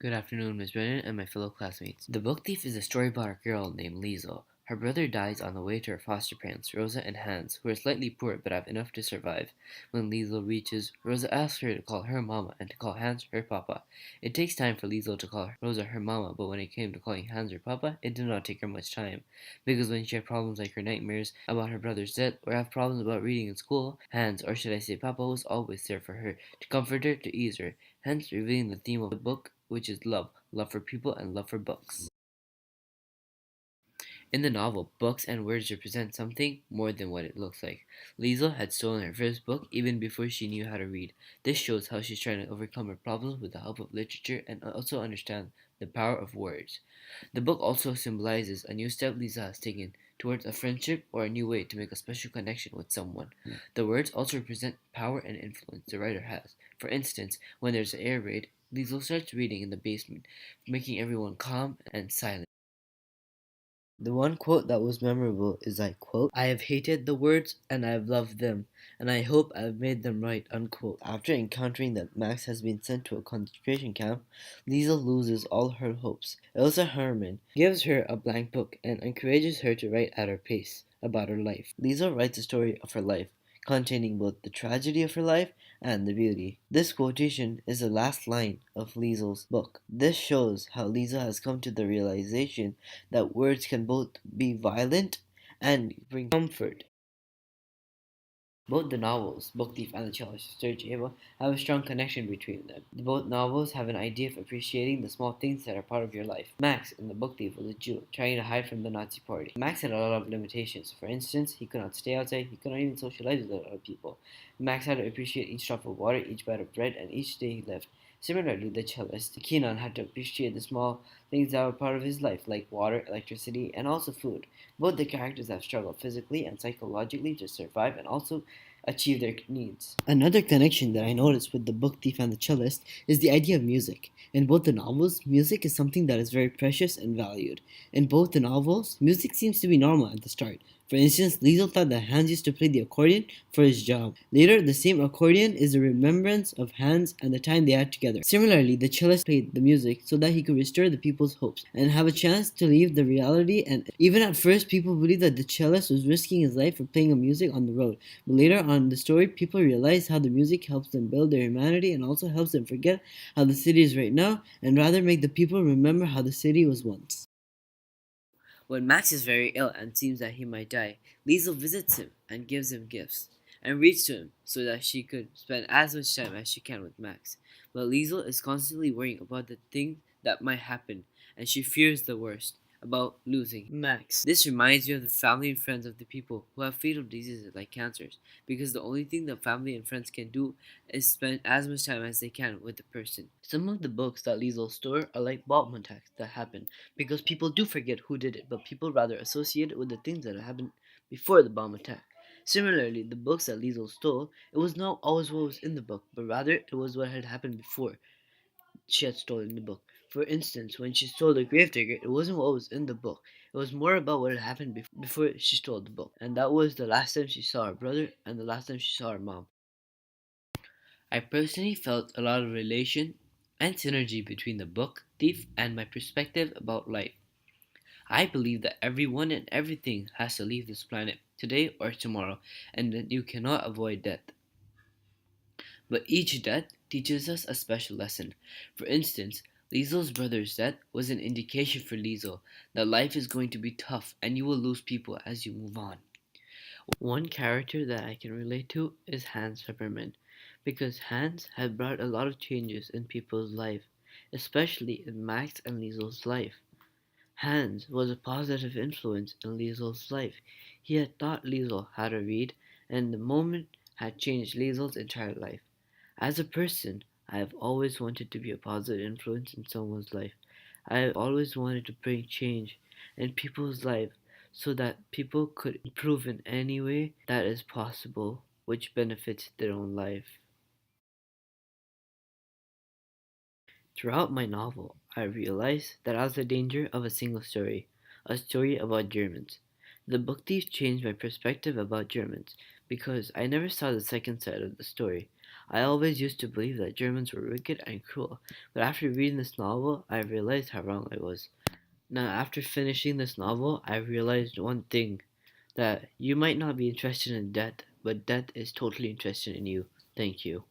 Good afternoon, Miss Brennan and my fellow classmates. The Book Thief is a story about a girl named Liesel. Her brother dies on the way to her foster parents, Rosa and Hans, who are slightly poor but have enough to survive. When Liesel reaches, Rosa asks her to call her mama and to call Hans her papa. It takes time for Liesel to call Rosa her mama, but when it came to calling Hans her papa, it did not take her much time. Because when she had problems like her nightmares about her brother's death or have problems about reading in school, Hans, or should I say Papa, was always there for her, to comfort her, to ease her, hence revealing the theme of the book, which is love, love for people and love for books. In the novel, books and words represent something more than what it looks like. Liesel had stolen her first book even before she knew how to read. This shows how she's trying to overcome her problems with the help of literature and also understand the power of words. The book also symbolizes a new step Lisa has taken towards a friendship or a new way to make a special connection with someone. The words also represent power and influence the writer has. For instance, when there's an air raid, Liesel starts reading in the basement, making everyone calm and silent. The one quote that was memorable is I quote, "I have hated the words and I have loved them, and I hope I have made them right," unquote. After encountering that Max has been sent to a concentration camp, Liesel loses all her hopes. Elsa Herman gives her a blank book and encourages her to write at her pace about her life. Liesel writes a story of her life, containing both the tragedy of her life and the beauty. This quotation is the last line of Liesel's book. This shows how Liesel has come to the realization that words can both be violent and bring comfort. Both the novels, Book Thief and The Challenge Search Ava, have a strong connection between them. Both novels have an idea of appreciating the small things that are part of your life. Max, in The Book Thief, was a Jew trying to hide from the Nazi party. Max had a lot of limitations. For instance, he could not stay outside, he could not even socialize with other people. Max had to appreciate each drop of water, each bite of bread, and each day he lived. Similarly, the cellist, Keenan, had to appreciate the small things that were part of his life, like water, electricity, and also food. Both the characters have struggled physically and psychologically to survive and also achieve their needs. Another connection that I noticed with The Book Thief and The Cellist is the idea of music. In both the novels, music is something that is very precious and valued. In both the novels, music seems to be normal at the start. For instance, Liesel thought that Hans used to play the accordion for his job. Later, the same accordion is a remembrance of Hans and the time they had together. Similarly, the cellist played the music so that he could restore the people's hopes and have a chance to leave the reality. And even at first, people believed that the cellist was risking his life for playing a music on the road. But later on in the story, people realize how the music helps them build their humanity and also helps them forget how the city is right now and rather make the people remember how the city was once. When Max is very ill and seems that he might die, Liesel visits him and gives him gifts and reads to him so that she could spend as much time as she can with Max. But Liesel is constantly worrying about the thing that might happen and she fears the worst about losing Max. This reminds me of the family and friends of the people who have fatal diseases like cancers because the only thing that family and friends can do is spend as much time as they can with the person. Some of the books that Liesel store are like bomb attacks that happen because people do forget who did it, but people rather associate it with the things that happened before the bomb attack. Similarly, the books that Liesel stole, it was not always what was in the book, but rather it was what had happened before she had stolen the book. For instance, when she stole the Gravedigger, it wasn't what was in the book. It was more about what had happened before she stole the book. And that was the last time she saw her brother and the last time she saw her mom. I personally felt a lot of relation and synergy between the book, Thief, and my perspective about life. I believe that everyone and everything has to leave this planet today or tomorrow, and that you cannot avoid death. But each death teaches us a special lesson. For instance, Liesel's brother's death was an indication for Liesel that life is going to be tough and you will lose people as you move on. One character that I can relate to is Hans Peppermint, because Hans had brought a lot of changes in people's life, especially in Max and Liesel's life. Hans was a positive influence in Liesel's life. He had taught Liesel how to read, and the moment had changed Liesel's entire life. As a person, I have always wanted to be a positive influence in someone's life. I have always wanted to bring change in people's life so that people could improve in any way that is possible, which benefits their own life. Throughout my novel, I realized that I was in danger of a single story, a story about Germans. The book thief changed my perspective about Germans because I never saw the second side of the story. I always used to believe that Germans were wicked and cruel, but after reading this novel, I realized how wrong I was. Now, after finishing this novel, I realized one thing, that you might not be interested in death, but death is totally interested in you. Thank you.